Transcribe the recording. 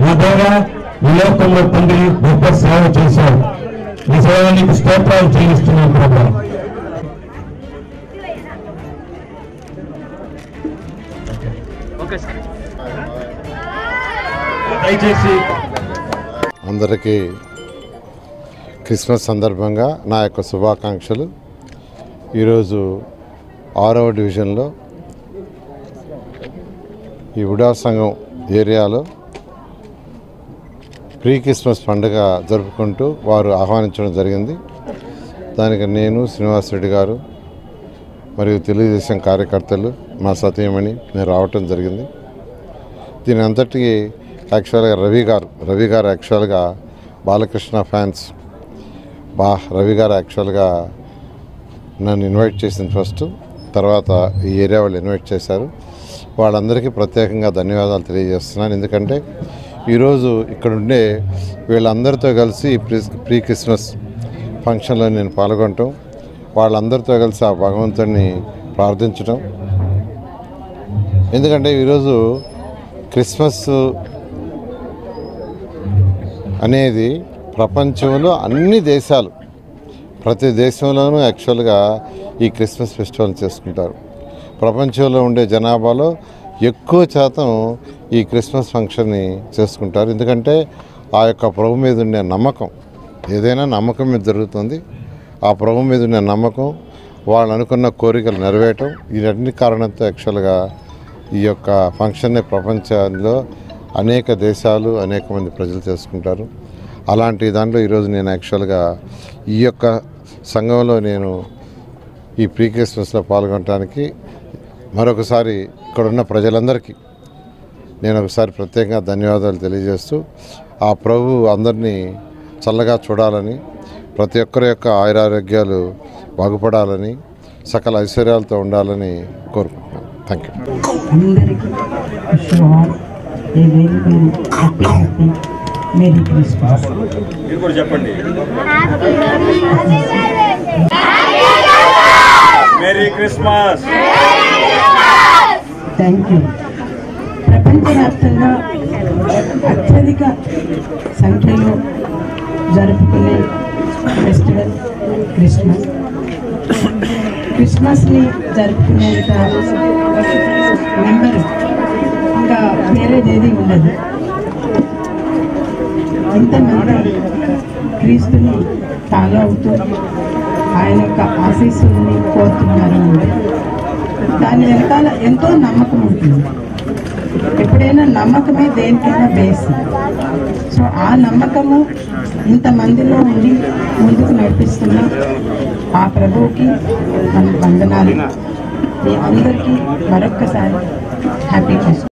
నా ద్వారా ఈ లోకంలో తండ్రి గొప్ప సేవ చేశారు. ఈ సేవనికి స్తోత్రాలు చెల్లిస్తున్నాం ప్రభువా. దయచేసి అందరికీ క్రిస్మస్ సందర్భంగా నా యొక్క శుభాకాంక్షలు. ఈరోజు 6వ డివిజన్లో ఈ ఉడా సంఘం ఏరియాలో ప్రీ క్రిస్మస్ పండుగ జరుపుకుంటూ వారు ఆహ్వానించడం జరిగింది. దానికి నేను, శ్రీనివాస్ రెడ్డి గారు మరియు తెలుగుదేశం కార్యకర్తలు, మా సతీమణి నేను రావటం జరిగింది. దీని అంతటికీ యాక్చువల్గా రవి గారు యాక్చువల్గా బాలకృష్ణ ఫ్యాన్స్. రవి గారు యాక్చువల్గా నన్ను ఇన్వైట్ చేసింది ఫస్ట్, తర్వాత ఈ ఏరియా వాళ్ళు ఇన్వైట్ చేశారు. వాళ్ళందరికీ ప్రత్యేకంగా ధన్యవాదాలు తెలియజేస్తున్నాను. ఎందుకంటే ఈరోజు ఇక్కడ ఉండే వీళ్ళందరితో కలిసి ప్రీ క్రిస్మస్ ఫంక్షన్లో నేను పాల్గొనటం, వాళ్ళందరితో కలిసి ఆ భగవంతుడిని ప్రార్థించటం. ఎందుకంటే ఈరోజు క్రిస్మస్ అనేది ప్రపంచంలో అన్ని దేశాలు, ప్రతి దేశంలోనూ యాక్చువల్గా ఈ క్రిస్మస్ ఫెస్టివల్ చేసుకుంటారు. ప్రపంచంలో ఉండే జనాభాలో ఎక్కువ శాతం ఈ క్రిస్మస్ ఫంక్షన్ని చేసుకుంటారు. ఎందుకంటే ఆ యొక్క ప్రభు మీద ఉండే నమ్మకం, ఏదైనా నమ్మకం మీద జరుగుతుంది. ఆ ప్రభు మీద ఉండే నమ్మకం, వాళ్ళు అనుకున్న కోరికలు నెరవేరటం, ఇవన్నీ కారణంతో యాక్చువల్గా ఈ యొక్క ఫంక్షన్ని ప్రపంచంలో అనేక దేశాలు, అనేక మంది ప్రజలు చేసుకుంటారు. అలాంటి దాంట్లో ఈరోజు నేను యాక్చువల్గా ఈ యొక్క సంఘంలో నేను ఈ ప్రీ క్రిస్మస్లో పాల్గొనడానికి మరొకసారి ఇక్కడున్న ప్రజలందరికీ నేను ఒకసారి ప్రత్యేకంగా ధన్యవాదాలు తెలియజేస్తూ, ఆ ప్రభు అందరినీ చల్లగా చూడాలని, ప్రతి ఒక్కరి యొక్క ఆయురారోగ్యాలు బాగుపడాలని, సకల ఐశ్వర్యాలతో ఉండాలని కోరుకుంటున్నాను. Thank you. చెప్పండి. Merry Christmas. Thank you. ప్రపంచవ్యాప్తంగా అత్యధిక సంఖ్యలో జరుపుకునే ఫెస్టివల్ క్రిస్మస్. క్రిస్మస్ని జరుపుకునేంత నెంబర్ ఇంకా వేరేదేది ఉండదు. ఇంతమంది క్రీస్తుని ఫాలో అవుతూ ఆయన యొక్క ఆశీస్సుల్ని కోరుతున్నారు అంటే దాని వెనకాల ఎంతో నమ్మకం ఉంటుంది. ఎప్పుడైనా నమ్మకమే దేనికైనా బేస్. సో ఆ నమ్మకము ఇంతమందిలో ఉండి ముందుకు నడిపిస్తున్న ఆ ప్రభువుకి మన వందనాలు. మీ అందరికీ మరొక్కసారి హ్యాపీ క్రిస్మస్.